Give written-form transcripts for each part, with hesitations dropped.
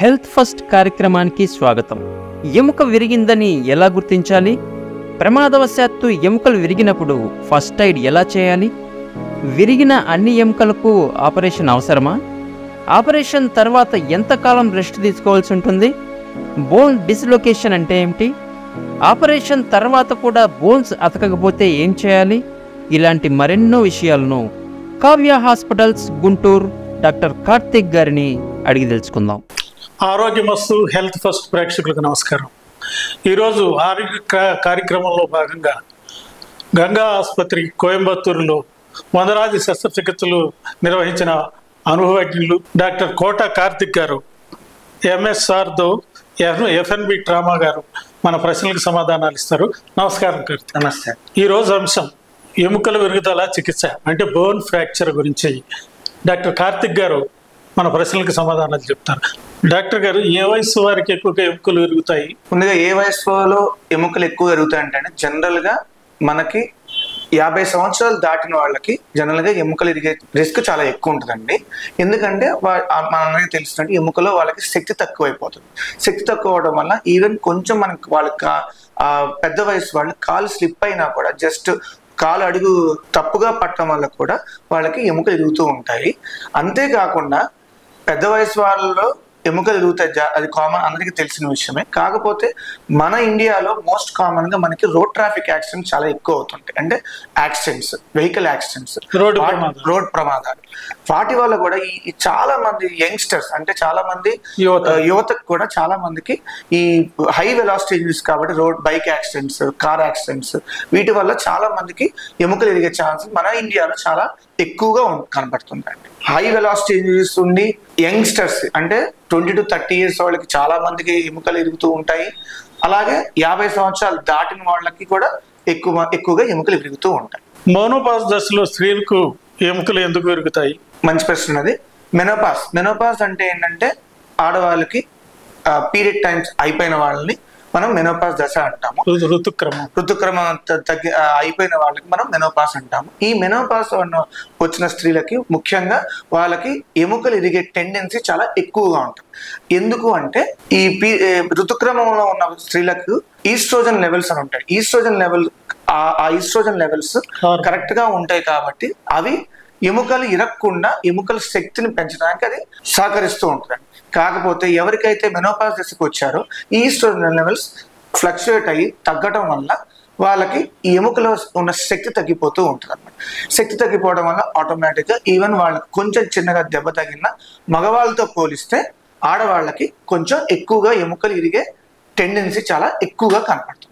Health first కార్యక్రమానికి స్వాగతం. ఎముక విరిగిందని ఎలా గుర్తించాలి? ప్రమాదవశాత్తు ఎముకలు విరిగినప్పుడు ఫస్ట్ ఎయిడ్ ఎలా చేయాలి? విరిగిన అన్ని ఎముకలకు ఆపరేషన్ అవసరమా? ఆపరేషన్ తర్వాత ఎంతకాలం రెస్ట్ తీసుకోవాల్సి ఉంటుంది? బోన్ డిస్లొకేషన్ అంటే ఏమిటి? ఆపరేషన్ తర్వాత కూడా బోన్స్ అతకకపోతే ఏం చేయాలి? ఇలాంటి మరెన్నో విషయాలను కావ్య హాస్పిటల్స్ గుంటూరు డాక్టర్ కార్తిక్ గారిని అడిగి తెలుసుకుందాం. ఆరోగ్యమస్తు హెల్త్ ఫస్ట్ ప్రేక్షకులకు నమస్కారం. ఈరోజు ఆరోగ్య కార్యక్రమంలో భాగంగా గంగా ఆసుపత్రి కోయంబత్తూరులో వందలాది శస్త్రచికిత్సలు నిర్వహించిన అనుభవజ్ఞులు డాక్టర్ కోట కార్తిక్ గారు, ఎంఎస్ఆర్తో ఎఫ్ఎన్బి ట్రామా గారు మన ప్రశ్నలకు సమాధానాలు ఇస్తారు. నమస్కారం కార్తిక్. నమస్తే. ఈరోజు అంశం ఎముకల విరుగుదల చికిత్స అంటే బోన్ ఫ్రాక్చర్ గురించి డాక్టర్ కార్తిక్ గారు మన ప్రశ్నలకు సమాధానాలు చెప్తారు. డాక్టర్ గారు, ఏ వయసు వారికి ఎక్కువగా ఎముకలు విరుగుతాయి? ముందుగా ఏ వయసులో ఎముకలు ఎక్కువ విరుగుతాయి అంటే జనరల్ గా మనకి 50 సంవత్సరాలు దాటిన వాళ్ళకి జనరల్ గా ఎముకలు విరిగే రిస్క్ చాలా ఎక్కువ ఉంటుందండి. ఎందుకంటే మనందరికీ తెలిసినట్టు ఎముకలో వాళ్ళకి శక్తి తక్కువైపోతుంది. శక్తి తక్కువ అవడం వల్ల ఈవెన్ కొంచెం మనకి వాళ్ళకి పెద్ద వయసు వాళ్ళు కాలు స్లిప్ అయినా కూడా జస్ట్ కాలు అడుగు తప్పుగా పట్టడం వల్ల కూడా వాళ్ళకి ఎముకలు విరుగుతూ ఉంటాయి. అంతేకాకుండా పెద్ద వయసు వాళ్ళలో ఎముకలు విరుగుతాయి, అది కామన్, అందరికీ తెలిసిన విషయమే. కాకపోతే మన ఇండియాలో మోస్ట్ కామన్ గా మనకి రోడ్ ట్రాఫిక్ యాక్సిడెంట్స్ చాలా ఎక్కువ అవుతుంటాయి. అంటే యాక్సిడెంట్స్, వెహికల్ యాక్సిడెంట్స్, రోడ్ ప్రమాదాలు. వాటి వల్ల కూడా ఈ చాలా మంది యంగ్స్టర్స్ అంటే చాలా మంది యువతకు కూడా చాలా మందికి ఈ హై వెలాసిటీ ఇంజరీస్ కాబట్టి బైక్ యాక్సిడెంట్స్, కార్ యాక్సిడెంట్స్, వీటి వల్ల చాలా మందికి ఎముకలు విరిగే ఛాన్స్ మన ఇండియాలో చాలా ఎక్కువగా కనబడుతుందండి. హై వెలాసిటీ ఇంజరీస్ ఉండి యంగ్స్టర్స్ అంటే 20 to 30 years వాళ్ళకి చాలా మందికి ఎముకలు విరుగుతూ ఉంటాయి. అలాగే 50 సంవత్సరాలు దాటిన వాళ్ళకి కూడా ఎక్కువగా ఎముకలు విరుగుతూ ఉంటాయి. మోనోపాజ్ దశలో స్త్రీలకు ఎముకలు ఎందుకు విరుగుతాయి? మంచి ప్రశ్న అది. మెనోపాజ్ అంటే ఏంటంటే ఆడవాళ్ళకి పీరియడ్ టైమ్స్ అయిపోయిన వాళ్ళని మనం మెనోపాజ్ దశ అంటాము. ఋతుక్రమం అయిపోయిన వాళ్ళకి మనం మెనోపాజ్ అంటాము. ఈ మెనోపాజ్ వచ్చిన స్త్రీలకి ముఖ్యంగా వాళ్ళకి ఎముకలు ఇరిగే టెండెన్సీ చాలా ఎక్కువగా ఉంటుంది. ఎందుకు అంటే ఈ ఋతుక్రమంలో ఉన్న స్త్రీలకు ఈస్ట్రోజన్ లెవెల్స్ అని ఉంటాయి. ఈస్ట్రోజన్ లెవెల్స్ కరెక్ట్ గా ఉంటాయి కాబట్టి అవి ఎముకలు ఇరగకుండా ఎముకల శక్తిని పెంచడానికి అది సహకరిస్తూ ఉంటుంది. కాకపోతే ఎవరికైతే మెనోపాజ్ దశకు వచ్చారో ఈ ఈస్ట్రోజన్ లెవెల్స్ ఫ్లక్చుయేట్ అయ్యి తగ్గడం వల్ల వాళ్ళకి ఈ ఎముకలో ఉన్న శక్తి తగ్గిపోతూ ఉంటుంది అనమాట. శక్తి తగ్గిపోవడం వల్ల ఆటోమేటిక్గా ఈవెన్ వాళ్ళకి కొంచెం చిన్నగా దెబ్బ తగిలిన మగవాళ్ళతో పోలిస్తే ఆడవాళ్ళకి కొంచెం ఎక్కువగా ఎముకలు ఇరిగే టెండెన్సీ చాలా ఎక్కువగా కనపడుతుంది.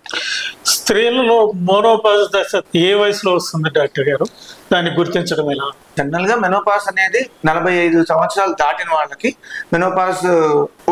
స్త్రీలలో మోనోపాజ్ దశ ఏ వయసులో వస్తుంది డాక్టర్ గారు? దాన్ని గుర్తించడం ఎలా? జనరల్ గా మెనోపాజ్ అనేది 45 సంవత్సరాలు దాటిన వాళ్ళకి మెనోపాజ్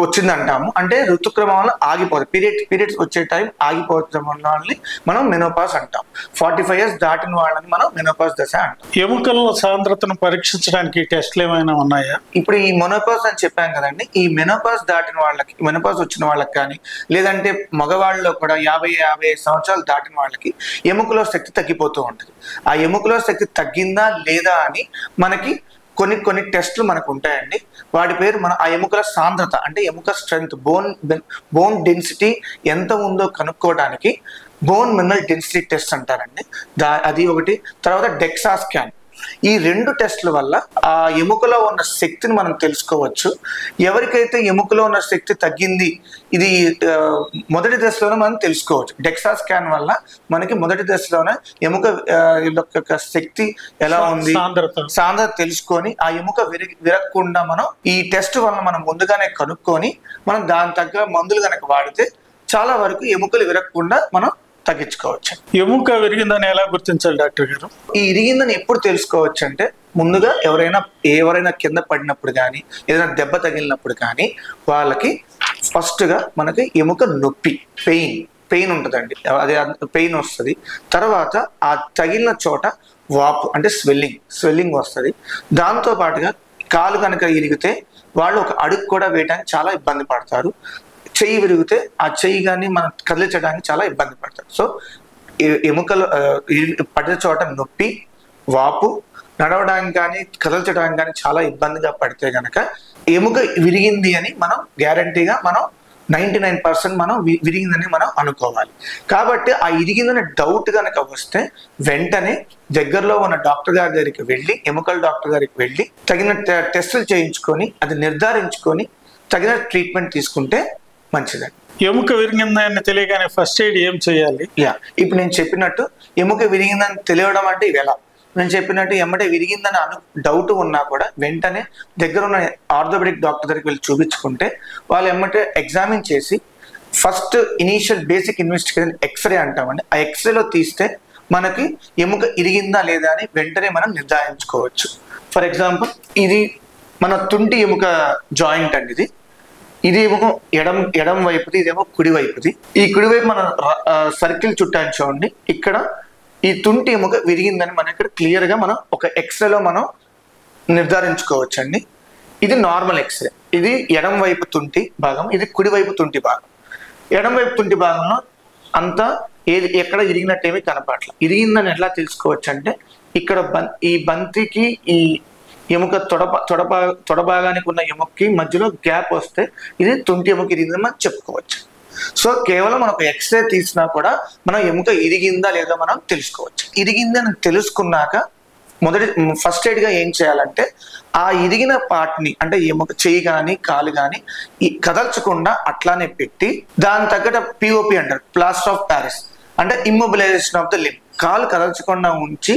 వచ్చిందంటాము. అంటే ఋతుక్రమంలో ఆగిపోతుంది, పీరియడ్స్ వచ్చే టైం ఆగిపోవడం వాళ్ళని మనం మెనోపాజ్ అంటాం. 45 years దాటిన వాళ్ళని మనం మెనోపాజ్ దశ అంటాం. ఎముకల సాంద్రతను పరీక్షించడానికి టెస్ట్లు ఏమైనా ఉన్నాయా? ఇప్పుడు ఈ మెనోపాజ్ అని చెప్పాం కదండి, ఈ మెనోపాజ్ దాటిన వాళ్ళకి, మెనోపాజ్ వచ్చిన వాళ్ళకి కానీ లేదంటే మగవాళ్ళలో కూడా 50 సంవత్సరాలు దాటిన వాళ్ళకి ఎముకలో శక్తి తగ్గిపోతూ ఉంటుంది. ఆ ఎముకలో శక్తి తగ్గిందా లేదా అని మనకి కొన్ని టెస్టులు మనకు ఉంటాయండి. వాటి పేరు ఆ ఎముకల సాంద్రత అంటే ఎముక స్ట్రెంగ్త్, బోన్ డెన్సిటీ ఎంత ఉందో కనుక్కోవడానికి బోన్ మినరల్ డెన్సిటీ టెస్ట్ అంటారండి. అది ఒకటి. తర్వాత డెక్సా స్కాన్. ఈ 2 టెస్టుల వల్ల ఆ ఎముకలో ఉన్న శక్తిని మనం తెలుసుకోవచ్చు. ఎవరికైతే ఎముకలో ఉన్న శక్తి తగ్గింది, ఇది మొదటి దశలోనే మనం తెలుసుకోవచ్చు. డెక్సా స్కాన్ వల్ల మనకి మొదటి దశలోనే ఎముక యొక్క శక్తి ఎలా ఉంది, సాంద్రత తెలుసుకొని ఆ ఎముక విరగకుండా మనం ఈ టెస్ట్ వల్ల మనం ముందుగానే కనుక్కొని మనం దాని తగ్గ మందులు కనుక వాడితే చాలా వరకు ఎముకలు విరగకుండా మనం తగ్గించుకోవచ్చు. ఎముక విరిగిందని ఎలా గుర్తించాలి డాక్టర్ గారు? ఈ ఇరిగిందని ఎప్పుడు తెలుసుకోవచ్చు అంటే ముందుగా ఎవరైనా కింద పడినప్పుడు కానీ ఏదైనా దెబ్బ తగిలినప్పుడు కానీ వాళ్ళకి ఫస్ట్ గా మనకి ఎముక నొప్పి, పెయిన్ ఉంటుందండి. అదే పెయిన్ వస్తుంది. తర్వాత ఆ తగిలిన చోట వాపు అంటే స్వెల్లింగ్ వస్తుంది. దాంతో పాటుగా కాలు కనుక ఇరిగితే వాళ్ళు ఒక అడుగు కూడా వేయడానికి చాలా ఇబ్బంది పడతారు. చెయ్యి విరిగితే ఆ చెయ్యి కానీ మనం కదిలించడానికి చాలా ఇబ్బంది పడతారు. సో ఎముకలు పడిన చోట నొప్పి, వాపు, నడవడానికి కానీ కదల్చడానికి కానీ చాలా ఇబ్బందిగా పడితే గనక ఎముక విరిగింది అని మనం గ్యారంటీగా మనం 99% మనం విరిగిందని మనం అనుకోవాలి. కాబట్టి ఆ ఇరిగిందని డౌట్ కనుక వస్తే వెంటనే దగ్గరలో ఉన్న డాక్టర్ గారి దగ్గరికి వెళ్ళి, ఎముకల డాక్టర్ గారికి వెళ్ళి తగిన టెస్టులు చేయించుకొని అది నిర్ధారించుకొని తగిన ట్రీట్మెంట్ తీసుకుంటే మంచిదండి. ఎముక విరిగిందని తెలియగానే ఫస్ట్ ఎయిడ్ ఏం చేయాలి? ఇప్పుడు నేను చెప్పినట్టు ఎముక విరిగిందని తెలియడం అంటే ఇవి ఎలా, నేను చెప్పినట్టు ఎమ్మటే విరిగిందని డౌట్ ఉన్నా కూడా వెంటనే దగ్గర ఉన్న ఆర్థోపెడిక్ డాక్టర్ దగ్గరికి వెళ్ళి చూపించుకుంటే వాళ్ళు ఎమ్మటే ఎగ్జామిన్ చేసి first initial basic investigation xray అంటామండి. ఆ ఎక్స్రేలో తీస్తే మనకి ఎముక ఇరిగిందా లేదా అని వెంటనే మనం నిర్ధారించుకోవచ్చు. ఫర్ ఎగ్జాంపుల్ ఇది మన తుంటి ఎముక జాయింట్ అండి. ఇది ఏమో ఎడం వైపుది, ఇదేమో కుడి వైపుది. ఈ కుడివైపు మనం సర్కిల్ చుట్టాను చూడండి. ఇక్కడ ఈ తుంటి ఎముక విరిగిందని మనం ఇక్కడ క్లియర్గా మనం ఒక ఎక్స్రేలో మనం నిర్ధారించుకోవచ్చు అండి. ఇది నార్మల్ ఎక్స్రే. ఇది ఎడం వైపు తుంటి భాగం, ఇది కుడివైపు తుంటి భాగం. ఎడం వైపు తుంటి భాగంలో అంతా ఎక్కడ ఇరిగినట్టేమీ కనపడట్ల. ఇరిగిందని ఎట్లా తెలుసుకోవచ్చు అంటే ఇక్కడ ఈ బంతికి ఈ ఎముక తొడభాగానికి ఉన్న ఎముకకి మధ్యలో గ్యాప్ వస్తే ఇది తుంటి ఎముక ఇరిగిందని మనం చెప్పుకోవచ్చు. సో కేవలం మనం ఒక ఎక్స్రే తీసినా కూడా మనం ఎముక ఇరిగిందా లేదా మనం తెలుసుకోవచ్చు. ఇరిగిందని తెలుసుకున్నాక ఫస్ట్ ఎయిడ్ గా ఏం చేయాలంటే ఆ ఇరిగిన పార్ట్ని అంటే ఎముక చెయ్యి కానీ కాలు కానీ కదల్చకుండా అట్లానే పెట్టి దాని తగ్గట్టు పిఓపి అంటారు, ప్లాస్టర్ ఆఫ్ ప్యారిస్ అంటే ఇమ్మొబిలైజేషన్ ఆఫ్ ద లింబ్. కాలు కదల్చకుండా ఉంచి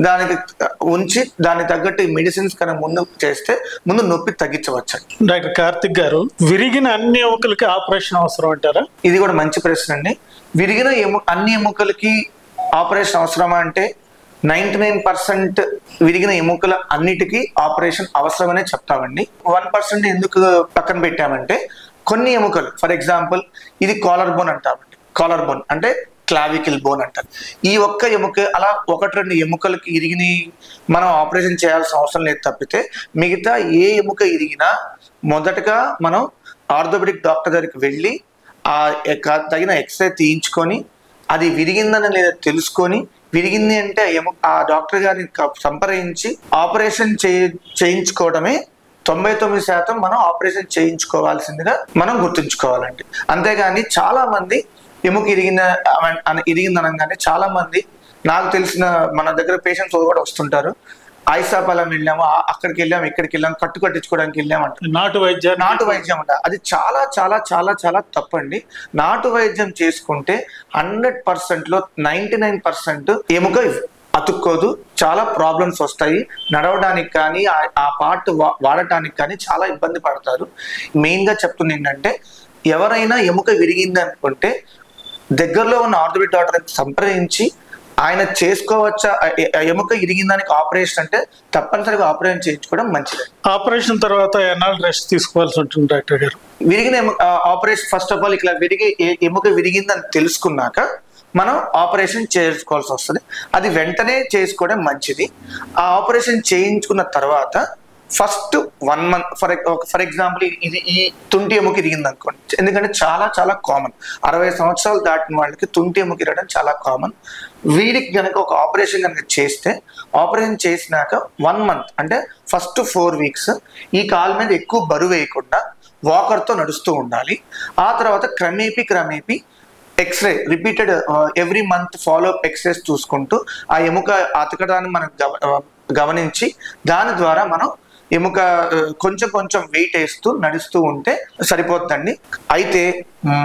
దానికి తగ్గట్టు మెడిసిన్స్ కన్నా ముందు చేస్తే ముందు నొప్పి తగ్గించవచ్చు. డాక్టర్ కార్తిక్ గారు, విరిగిన అన్ని ఎముకలకి ఆపరేషన్ అవసరం అంటారా? ఇది కూడా మంచి ప్రశ్న అండి. విరిగిన అన్ని ఎముకలకి ఆపరేషన్ అవసరమా అంటే 99% విరిగిన ఎముకల అన్నిటికీ ఆపరేషన్ అవసరమనే చెప్తామండి. 1% ఎందుకు పక్కన పెట్టామంటే కొన్ని ఎముకలు, ఫర్ ఎగ్జాంపుల్ ఇది కాలర్ బోన్ అంటామండి. కాలర్ బోన్ అంటే క్లావికిల్ బోన్ అంటారు. ఈ ఒక్క ఎముక అలా 1-2 ఎముకలకి ఇరిగిని మనం ఆపరేషన్ చేయాల్సిన అవసరం లేదు తప్పితే మిగతా ఏ ఎముక ఇరిగినా మొదటగా మనం ఆర్థోపెడిక్ డాక్టర్ దగ్గరికి వెళ్ళి తగిన ఎక్స్రే తీయించుకొని అది విరిగిందని లేదా తెలుసుకొని, విరిగింది అంటే ఆ డాక్టర్ గారిని సంప్రదించి ఆపరేషన్ చేయించుకోవడమే 99% మనం ఆపరేషన్ చేయించుకోవాల్సిందిగా మనం గుర్తుంచుకోవాలండి. అంతేగాని చాలా మంది ఎముక ఇరిగిందనగానే చాలా మంది, నాకు తెలిసిన మన దగ్గర పేషెంట్స్ కూడా వస్తుంటారు, ఐసాపాలెం వెళ్ళాము, అక్కడికి వెళ్ళాము, ఇక్కడికి వెళ్ళాము, కట్టించుకోవడానికి వెళ్ళామంటారు. నాటు వైద్యం అంట. అది చాలా చాలా చాలా చాలా తప్పండి. నాటు వైద్యం చేసుకుంటే 100%లో 99% ఎముక అతుక్కోదు, చాలా ప్రాబ్లమ్స్ వస్తాయి. నడవడానికి కానీ ఆ పార్ట్ వాడటానికి కానీ చాలా ఇబ్బంది పడతారు. మెయిన్గా చెప్తుంది ఏంటంటే ఎవరైనా ఎముక విరిగింది అనుకుంటే దగ్గరలో ఉన్న ఆర్థోపెడిక్ డాక్టర్ని సంప్రదించి ఆయన చేసుకోవచ్చా, ఎముక ఇరిగిందానికి ఆపరేషన్ అంటే తప్పనిసరిగా ఆపరేషన్ చేయించుకోవడం మంచిది. ఆపరేషన్ తర్వాత ఎన్నాళ్ళు రెస్ట్ తీసుకోవాల్సి ఉంటుంది డాక్టర్ గారు? విరిగిన ఆపరేషన్ ఫస్ట్ ఆఫ్ ఆల్ ఇట్లా ఎముక విరిగిందని తెలుసుకున్నాక మనం ఆపరేషన్ చేసుకోవాల్సి వస్తుంది. అది వెంటనే చేసుకోవడం మంచిది. ఆ ఆపరేషన్ చేయించుకున్న తర్వాత ఫస్ట్ 1 month ఫర్ ఎగ్జాంపుల్ ఇది ఈ తుంటి ఎముక ఇరిగింది అనుకోండి. ఎందుకంటే చాలా చాలా కామన్, 60 సంవత్సరాలు దాటిన వాళ్ళకి తుంటి ఎముక ఇరగడం చాలా కామన్. వీడికి కనుక ఒక ఆపరేషన్ కనుక చేస్తే ఆపరేషన్ చేసినాక 1 month అంటే ఫస్ట్ 4 weeks ఈ కాలు మీద ఎక్కువ బరువు వేయకుండా వాకర్తో నడుస్తూ ఉండాలి. ఆ తర్వాత క్రమేపీ xray repeated every month follow up xrays చూసుకుంటూ ఆ ఎముక అతకడాన్ని మనం గమనించి దాని ద్వారా మనం ఎముక కొంచెం వెయిట్ వేస్తూ నడుస్తూ ఉంటే సరిపోతుందండి. అయితే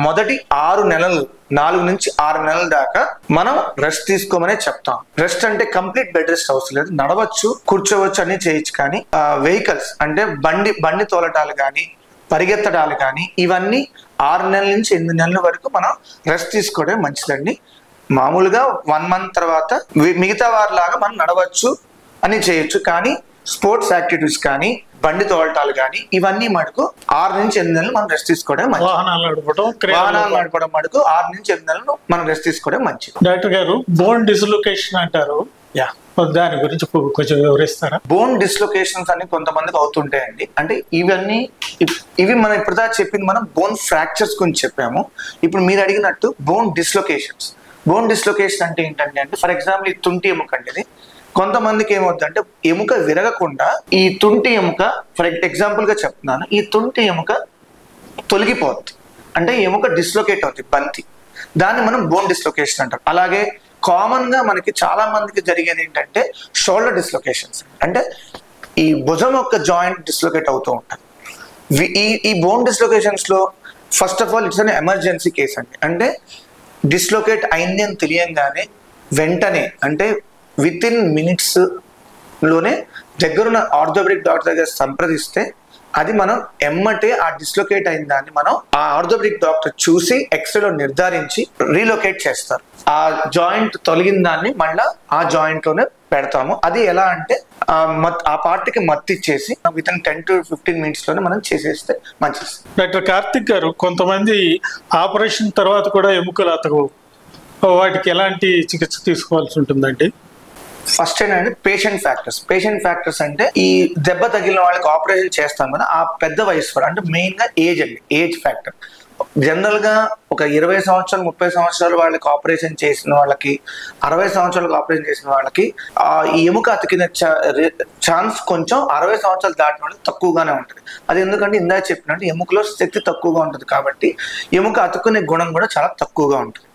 మొదటి 6 నెలలు 4 నుంచి 6 నెలల దాకా మనం రెస్ట్ తీసుకోమనే చెప్తాం. రెస్ట్ అంటే కంప్లీట్ బెడ్ రెస్ట్ అవసరం లేదు, నడవచ్చు, కూర్చోవచ్చు, అన్ని చేయొచ్చు. కానీ వెహికల్స్ అంటే బండి తోలటాలు కానీ పరిగెత్తడాలు కానీ ఇవన్నీ 6 నెలల నుంచి 8 నెలల వరకు మనం రెస్ట్ తీసుకోవడం మంచిదండి. మామూలుగా 1 month తర్వాత మిగతా వారిలాగా మనం నడవచ్చు అని చేయొచ్చు. కానీ స్పోర్ట్స్ యాక్టివిటీస్ కానీ బండి తోలటాలు కానీ ఇవన్నీ మటుకు 6 నుంచి 8 నెలలు మనం రెస్ట్ తీసుకోవడం మంచిది. వాహనాలు నడపడం మటుకు 6 నుంచి 8 నెలలు మనం రెస్ట్ తీసుకోవడం మంచిది. డాక్టర్ గారు, బోన్ డిస్లొకేషన్ అంటారు, దాని గురించి కొంచెం వివరిస్తారా? బోన్ డిస్లొకేషన్స్ అని కొంతమందికి అవుతుంటాయండి. అంటే ఇవి మనం ఇప్పుడుదా చెప్పింది మనం బోన్ ఫ్రాక్చర్స్ గురించి చెప్పాము. ఇప్పుడు మీరు అడిగినట్టు బోన్ డిస్లొకేషన్ అంటే ఏంటంటే ఫర్ ఎగ్జాంపుల్ ఈ తుంటి ఎముక అండి, కొంతమందికి ఏమవుతుందంటే ఎముక విరగకుండా ఈ తుంటి ఎముక, ఫర్ ఎగ్జాంపుల్ గా చెప్తున్నాను, ఈ తుంటి ఎముక తొలగిపోద్ది, అంటే ఎముక డిస్లొకేట్ అవుతుంది, బంతి. దాన్ని మనం బోన్ డిస్లొకేషన్ అంటాం. అలాగే కామన్ గా మనకి చాలా మందికి జరిగేది ఏంటంటే షోల్డర్ డిస్లొకేషన్స్, అంటే ఈ భుజం యొక్క జాయింట్ డిస్లొకేట్ అవుతూ ఉంటుంది. ఈ బోన్ డిస్లొకేషన్స్ లో first of all it's an emergency case అండి. అంటే డిస్లొకేట్ అయింది అని తెలియంగానే వెంటనే, అంటే విత్ ఇన్ మినిట్స్ లోనే దగ్గరున్న ఆర్థోపెడిక్ డాక్టర్ దగ్గర సంప్రదిస్తే అది మనం ఎమ్మటే ఆ డిస్లొకేట్ అయిన దాన్ని మనం ఆ ఆర్థోపెడిక్ డాక్టర్ చూసి ఎక్స్రేలో నిర్ధారించి రీలొకేట్ చేస్తారు. ఆ జాయింట్ తొలగిన దాన్ని మళ్ళీ ఆ జాయింట్ లోనే పెడతాము. అది ఎలా అంటే ఆ పార్ట్కి మత్తి ఇచ్చేసి విత్ ఇన్ 10 to 15 minutes లోనే మనం చేసేస్తే మంచిది. డాక్టర్ కార్తిక్ గారు, కొంతమంది ఆపరేషన్ తర్వాత కూడా ఎముకలు అతకవు, వాటికి ఎలాంటి చికిత్స తీసుకోవాల్సి ఉంటుందండి? ఫస్ట్ ఏంటంటే పేషెంట్ ఫ్యాక్టర్స్ అంటే ఈ దెబ్బ తగిలిన వాళ్ళకి ఆపరేషన్ చేస్తాం కదా, ఆ పెద్ద వయసు వాళ్ళు, అంటే మెయిన్ గా ఏజ్ ఫ్యాక్టర్. జనరల్ గా ఒక 20 సంవత్సరాలు 30 సంవత్సరాలు వాళ్ళకి ఆపరేషన్ చేసిన వాళ్ళకి, 60 సంవత్సరాలకు ఆపరేషన్ చేసిన వాళ్ళకి ఈ ఎముక అతికిన ఛాన్స్ కొంచెం 60 సంవత్సరాలు దాటిన వాళ్ళకి తక్కువగానే ఉంటుంది. అది ఎందుకంటే ఇందాక చెప్పినట్టు ఎముకలో శక్తి తక్కువగా ఉంటుంది కాబట్టి ఎముక అతుక్కునే గుణం కూడా చాలా తక్కువగా ఉంటుంది.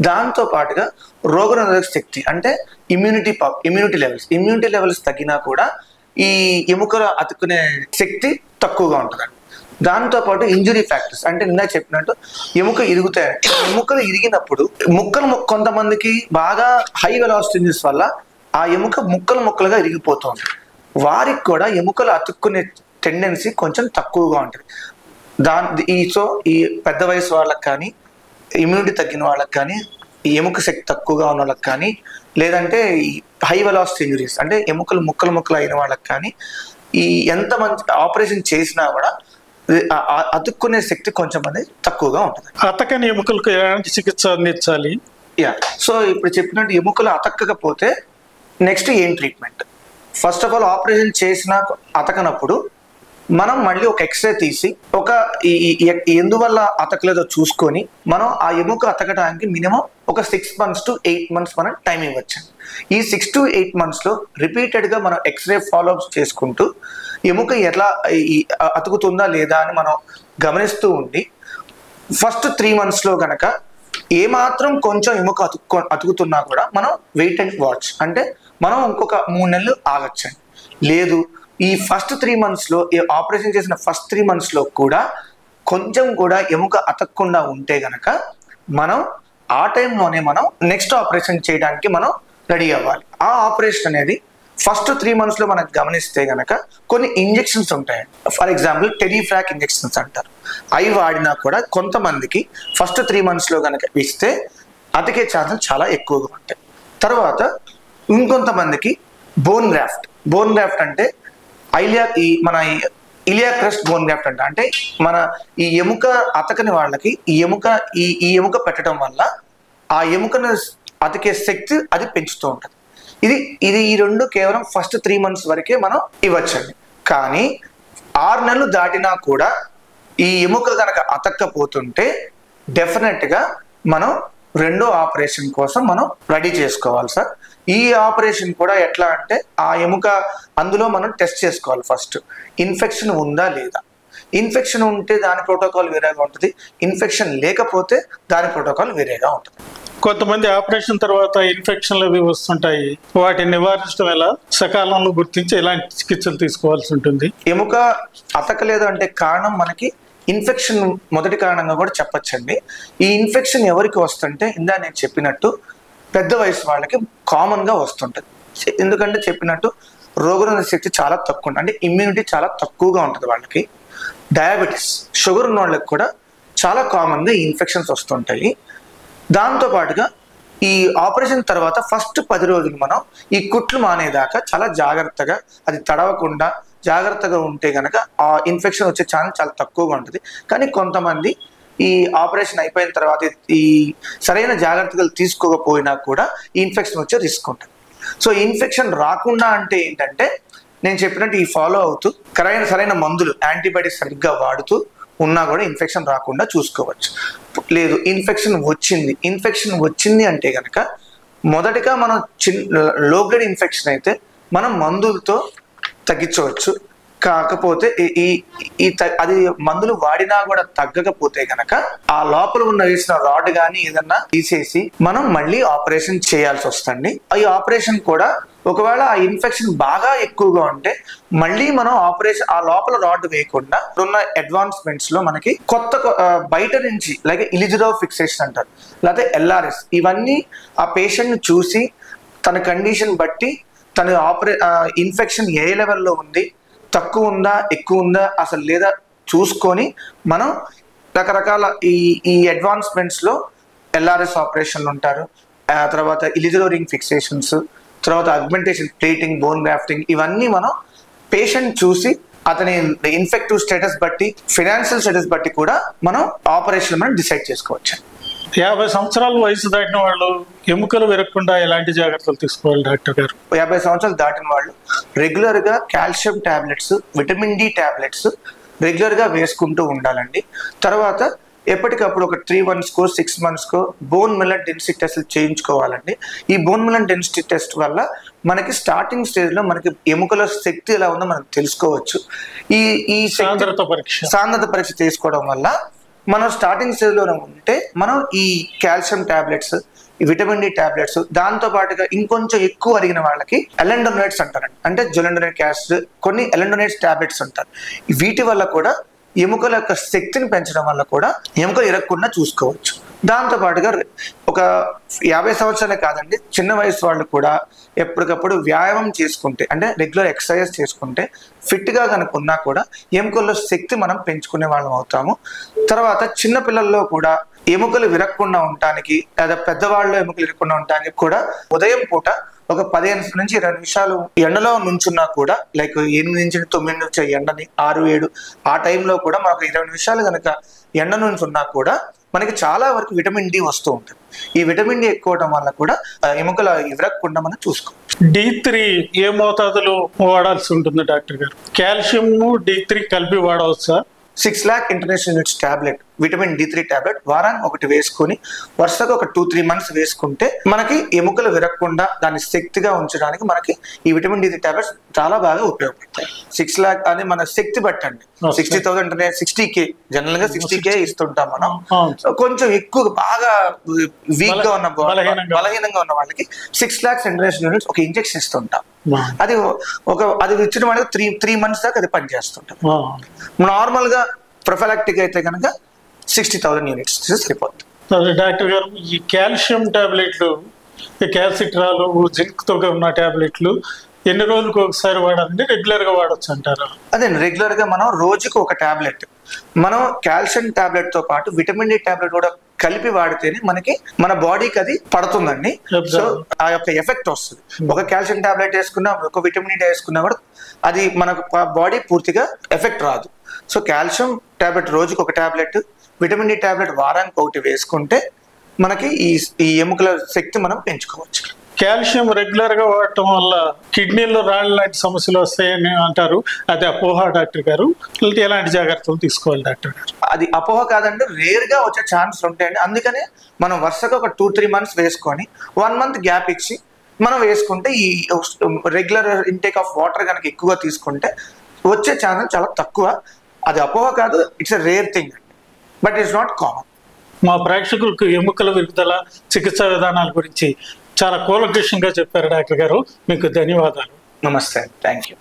దాంతో పాటుగా రోగనిరోధక శక్తి, అంటే ఇమ్యూనిటీ లెవెల్స్ తగ్గినా కూడా ఈ ఎముకలు అతుక్కునే శక్తి తక్కువగా ఉంటుంది. దాంతో పాటు ఇంజురీ ఫ్యాక్టర్స్, అంటే ఇందాక చెప్పినట్టు ఎముక ఇరుగుతాయి. ఎముకలు ఇరిగినప్పుడు కొంతమందికి బాగా హై వెలాసిటీస్ వల్ల ఆ ఎముక ముక్కలుగా ఇరిగిపోతుంది. వారికి కూడా ఎముకలు అతుక్కునే టెండెన్సీ కొంచెం తక్కువగా ఉంటుంది. ఈ పెద్ద వయసు వాళ్ళకి కానీ, ఇమ్యూనిటీ తగ్గిన వాళ్ళకి కానీ, ఈ ఎముక శక్తి తక్కువగా ఉన్న వాళ్ళకి కానీ, లేదంటే ఈ హై వెలాసిటీ ఇంజురీస్ అంటే ఎముకలు ముక్కలు అయిన వాళ్ళకి కానీ, ఈ ఎంతమంది ఆపరేషన్ చేసినా కూడా అతుక్కునే శక్తి కొంచెం అనేది తక్కువగా ఉంటుంది. అతకని ఎముకలకు ఎలాంటి చికిత్స అందించాలి? సో ఇప్పుడు చెప్పినట్టు ఎముకలు అతక్కకపోతే నెక్స్ట్ ఏం treatment? First of all operation చేసిన అతకనప్పుడు మనం మళ్ళీ ఒక ఎక్స్రే తీసి ఎందువల్ల అతకలేదో చూసుకొని మనం ఆ ఎముక అతకడానికి మినిమం ఒక 6 months to 8 months మనం టైం ఇవ్వచ్చు. ఈ 6 to 8 months లో రిపీటెడ్ గా మనం ఎక్స్రే ఫాలోఅప్స్ చేసుకుంటూ ఎముక ఎట్లా అతుకుతుందా లేదా అని మనం గమనిస్తూ ఉండి ఫస్ట్ 3 months లో గనక ఏమాత్రం కొంచెం ఎముక అతుకుతున్నా కూడా మనం వెయిట్ అండ్ వాచ్, అంటే మనం ఇంకొక 3 నెలలు ఆగచ్చండి. లేదు ఈ ఫస్ట్ 3 months లో ఆపరేషన్ చేసిన ఫస్ట్ 3 months లో కూడా కొంచెం కూడా ఎముక అతకకుండా ఉంటే గనక మనం ఆ టైంలోనే మనం నెక్స్ట్ ఆపరేషన్ చేయడానికి మనం రెడీ అవ్వాలి. ఆ ఆపరేషన్ అనేది ఫస్ట్ 3 months లో మనకు గమనిస్తే గనక కొన్ని ఇంజెక్షన్స్ ఉంటాయి. ఫర్ ఎగ్జాంపుల్ టెరిఫ్రాక్ ఇంజెక్షన్స్ అంటారు. అవి వాడినా కూడా కొంతమందికి ఫస్ట్ 3 months లో గనక ఇస్తే అతికే ఛాన్సెస్ చాలా ఎక్కువగా ఉంటాయి. తర్వాత ఇంకొంతమందికి బోన్ గ్రాఫ్ట్ అంటే మన ఇలియా క్రస్ట్ బోన్ గ్రాఫ్ట్ అంటే మన ఈ ఎముక అతకని వాళ్ళకి ఈ ఎముక పెట్టడం వల్ల ఆ ఎముకను అతికే శక్తి అది పెంచుతూ ఉంటుంది. ఇది ఈ రెండు కేవలం ఫస్ట్ 3 months వరకే మనం ఇవ్వచ్చండి. కానీ 6 నెలలు దాటినా కూడా ఈ ఎముక కనుక అతక్కపోతుంటే డెఫినెట్ గా మనం రెండో ఆపరేషన్ కోసం మనం రెడీ చేసుకోవాలి సార్. ఈ ఆపరేషన్ కూడా ఎట్లా అంటే ఆ ఎముక అందులో మనం టెస్ట్ చేసుకోవాలి. ఫస్ట్ ఇన్ఫెక్షన్ ఉందా లేదా, ఇన్ఫెక్షన్ ఉంటే దాని ప్రోటోకాల్ వేరేగా ఉంటుంది, ఇన్ఫెక్షన్ లేకపోతే దాని ప్రోటోకాల్ వేరేగా ఉంటుంది. కొంతమంది ఆపరేషన్ తర్వాత ఇన్ఫెక్షన్లు అవి వస్తుంటాయి, వాటిని నివారించడం ఎలా, సకాలంలో గుర్తించి ఎలాంటి చికిత్సలు తీసుకోవాల్సి ఉంటుంది? ఎముక అతకలేదు అంటే కారణం మనకి ఇన్ఫెక్షన్ మొదటి కారణంగా కూడా చెప్పచ్చండి. ఈ ఇన్ఫెక్షన్ ఎవరికి వస్తుంటే ఇందా నేను చెప్పినట్టు పెద్ద వయసు వాళ్ళకి కామన్ గా వస్తుంటది. ఎందుకంటే చెప్పినట్టు రోగనిరోధక శక్తి చాలా తక్కువ ఉంటుంది, అంటే ఇమ్యూనిటీ చాలా తక్కువగా ఉంటుంది వాళ్ళకి. డయాబెటీస్, షుగర్ ఉన్న వాళ్ళకి కూడా చాలా కామన్ గా ఈ ఇన్ఫెక్షన్స్ వస్తుంటాయి. దాంతో పాటుగా ఈ ఆపరేషన్ తర్వాత ఫస్ట్ 10 రోజులు మనం ఈ కుట్లు మానేదాకా చాలా జాగ్రత్తగా అది తడవకుండా జాగ్రత్తగా ఉంటే గనక ఆ ఇన్ఫెక్షన్ వచ్చే ఛాన్స్ చాలా తక్కువగా ఉంటుంది. కానీ కొంతమంది ఈ ఆపరేషన్ అయిపోయిన తర్వాత ఈ సరైన జాగ్రత్తలు తీసుకోకపోయినా కూడా ఈ ఇన్ఫెక్షన్ వచ్చే రిస్క్ ఉంటుంది. సో ఇన్ఫెక్షన్ రాకుండా అంటే ఏంటంటే నేను చెప్పినట్టు ఈ ఫాలో అవుతూ సరైన మందులు యాంటీబయాటిక్స్ సరిగ్గా వాడుతూ ఉన్నా కూడా ఇన్ఫెక్షన్ రాకుండా చూసుకోవచ్చు. లేదు ఇన్ఫెక్షన్ వచ్చింది అంటే కనుక మొదటిగా మనం లో గ్రేడ్ ఇన్ఫెక్షన్ అయితే మనం మందులతో తగ్గించవచ్చు. కాకపోతే అది మందులు వాడినా కూడా తగ్గకపోతే గనక ఆ లోపల వేసిన రాడ్ కానీ ఏదన్నా తీసేసి మనం మళ్ళీ ఆపరేషన్ చేయాల్సి వస్తుంది. ఈ ఆపరేషన్ కూడా ఒకవేళ ఆ ఇన్ఫెక్షన్ బాగా ఎక్కువగా ఉంటే మళ్ళీ మనం ఆపరేషన్ ఆ లోపల రాడ్ వేయకుండా ఉన్న అడ్వాన్స్మెంట్స్ లో మనకి కొత్త బయట నుంచి లైక్ ఇలిజిడో ఫిక్సేషన్ అంటారు, లేకపోతే ఎల్ఆర్ఎస్, ఇవన్నీ ఆ పేషెంట్ ని చూసి తన కండిషన్ బట్టి తన ఇన్ఫెక్షన్ ఏ లెవెల్లో ఉంది, తక్కువ ఉందా ఎక్కువ ఉందా అసలు లేదా చూసుకొని మనం రకరకాల ఈ అడ్వాన్స్మెంట్స్ లో ఎల్ఆర్ఎస్ ఆపరేషన్లు ఉంటారు, తర్వాత ఇలిజిడో రింగ్ ఫిక్సేషన్స్, తర్వాత అగ్మెంటేషన్, ప్లేటింగ్, బోన్ గ్రాఫ్టింగ్, ఇవన్నీ మనం పేషెంట్ చూసి అతని ఇన్ఫెక్టివ్ స్టేటస్ బట్టి ఫైనాన్షియల్ స్టేటస్ బట్టి కూడా మనం ఆపరేషన్ మనం డిసైడ్ చేసుకోవచ్చు. 50 సంవత్సరాల వయసు దాటిన వాళ్ళు ఎముకలు విరగకుండా ఎలాంటి జాగ్రత్తలు తీసుకోవాలి డాక్టర్ గారు? 50 సంవత్సరాలు దాటిన వాళ్ళు రెగ్యులర్ గా calcium tablets, vitamin d tablets regular గా వేసుకుంటూ ఉండాలండి. తర్వాత ఎప్పటికప్పుడు ఒక 3 months-కో 6 months-కో బోన్ మిల్లర్ డెన్సిటీ టెస్ట్ చేయించుకోవాలండి. ఈ బోన్ మిల్లర్ డెన్సిటీ టెస్ట్ వల్ల మనకి స్టార్టింగ్ స్టేజ్ లో మనకి ఎముకల శక్తి ఎలా ఉందో మనం తెలుసుకోవచ్చు. ఈ సాంద్రత పరీక్ష చేసుకోవడం వల్ల మనం స్టార్టింగ్ స్టేజ్ లో ఉంటే మనం ఈ కాల్షియం టాబ్లెట్స్, ఈ విటమిన్ డి టాబ్లెట్స్, దాంతో పాటుగా ఇంకొంచెం ఎక్కువ అడిగిన వాళ్ళకి ఎలెండోనైట్స్ అంటారండి, అంటే జొలెండోనిక్ యాసిడ్, కొన్ని ఎలెండోనైట్స్ టాబ్లెట్స్ అంటారు. వీటి వల్ల కూడా ఎముకల యొక్క శక్తిని పెంచడం వల్ల కూడా ఎముకలు ఇరగకుండా చూసుకోవచ్చు. దాంతో పాటుగా ఒక 50 సంవత్సరాలే కాదండి, చిన్న వయసు వాళ్ళు కూడా ఎప్పటికప్పుడు వ్యాయామం చేసుకుంటే, అంటే రెగ్యులర్ ఎక్సర్సైజ్ చేసుకుంటే ఫిట్ గా కనుక ఉన్నా కూడా ఎముకల్లో శక్తి మనం పెంచుకునే వాళ్ళం అవుతాము. తర్వాత చిన్న పిల్లల్లో కూడా ఎముకలు విరగకుండా ఉండటానికి, లేదా పెద్దవాళ్ళు ఎముకలు విరగకుండా ఉండటానికి కూడా ఉదయం పూట ఒక 15 నుంచి 20 నిమిషాలు ఎండలో నుంచున్నా కూడా, లైక్ 8 నుంచి 9 నుంచి ఎండని 6, 7 ఆ టైంలో కూడా మనకు 20 నిమిషాలు కనుక ఎండ నుంచి ఉన్నా కూడా మనకి చాలా వరకు విటమిన్ డి వస్తూ ఉంటుంది. ఈ విటమిన్ డి ఎక్కువ అవడం వల్ల కూడా ఎముకల విరగకుండా మనం చూసుకోవచ్చు. D3 ఏ మోతాదులో వాడాల్సి ఉంటుంది డాక్టర్ గారు? కాల్షియం D3 కలిపి వాడవచ్చా? 6 lakh international units tablet, vitamin D3 tablet వారానికి ఒకటి వేసుకొని వరుసగా ఒక 2-3 months వేసుకుంటే మనకి ఎముకలు విరగకుండా దాన్ని శక్తిగా ఉంచడానికి మనకి ఈ విటమిన్ D3 టాబ్లెట్స్ చాలా బాగా ఉపయోగపడతాయి. 6 lakh అని మన శక్తి బట్టండి. 60,000 60K జనరల్ గా 60K ఇస్తుంటాం మనం. కొంచెం ఎక్కువ బాగా వీక్ గా ఉన్న బలహీనంగా ఉన్న వాళ్ళకి 6 lakhs ఇంటర్నేషనల్ యూనిట్స్ ఒక ఇంజెక్షన్ ఇస్తుంటాం. అది ఇచ్చిన వాళ్ళకి 3 months దాకా అది పనిచేస్తుంటాం. నార్మల్ గా ప్రొఫైలాక్టిక్ అయితే కనుక 60,000 యూనిట్స్ సరిపోతుంది. డాక్టర్ గారు, ఈ కాల్షియం టాబ్లెట్లు, క్యాల్సిట్రాల్, జింక్ తో ఉన్న టాబ్లెట్లు ఎన్ని రోజులకు ఒకసారి వాడాలంటే రెగ్యులర్ గా వాడచ్చు అంటారా? అదే రెగ్యులర్ గా మనం రోజుకు ఒక టాబ్లెట్, మనం కాల్షియం టాబ్లెట్ తో పాటు విటమిన్ డి టాబ్లెట్ కూడా కలిపి వాడితేనే మనకి మన బాడీకి అది పడుతుందండి. సో ఆ యొక్క ఎఫెక్ట్ వస్తుంది. ఒక కాల్షియం టాబ్లెట్ వేసుకున్నా, ఒక విటమిన్ డి వేసుకున్నా కూడా అది మనకు బాడీ పూర్తిగా ఎఫెక్ట్ రాదు. సో కాల్షియం టాబ్లెట్ రోజుకి ఒక టాబ్లెట్, విటమిన్ డి టాబ్లెట్ వారానికి ఒకటి వేసుకుంటే మనకి ఈ ఎముకల శక్తి మనం పెంచుకోవచ్చు. కాల్షియం రెగ్యులర్ గా వాడటం వల్ల కిడ్నీలో రాళ్ళ లాంటి సమస్యలు వస్తాయని అంటారు, అది అపోహ డాక్టర్ గారు? ఎలాంటి జాగ్రత్తలు తీసుకోవాలి డాక్టర్ గారు? అది అపోహ కాదండి, రేర్ గా వచ్చే ఛాన్స్ ఉంటాయండి. అందుకనే మనం వరుసగా ఒక 2-3 months వేసుకొని 1 month గ్యాప్ ఇచ్చి మనం వేసుకుంటే ఈ రెగ్యులర్ ఇంటేక్ ఆఫ్ వాటర్ కనుక ఎక్కువగా తీసుకుంటే వచ్చే ఛాన్స్ చాలా తక్కువ. అది అపోహ కాదు, it's a rare thing, but it's not common. మా ప్రేక్షకులకు ఎముకల విడుదల చికిత్సా విధానాల గురించి చాలా కూలంకషంగా చెప్పారు డాక్టర్ గారు. మీకు ధన్యవాదాలు. నమస్తే, థ్యాంక్ యూ.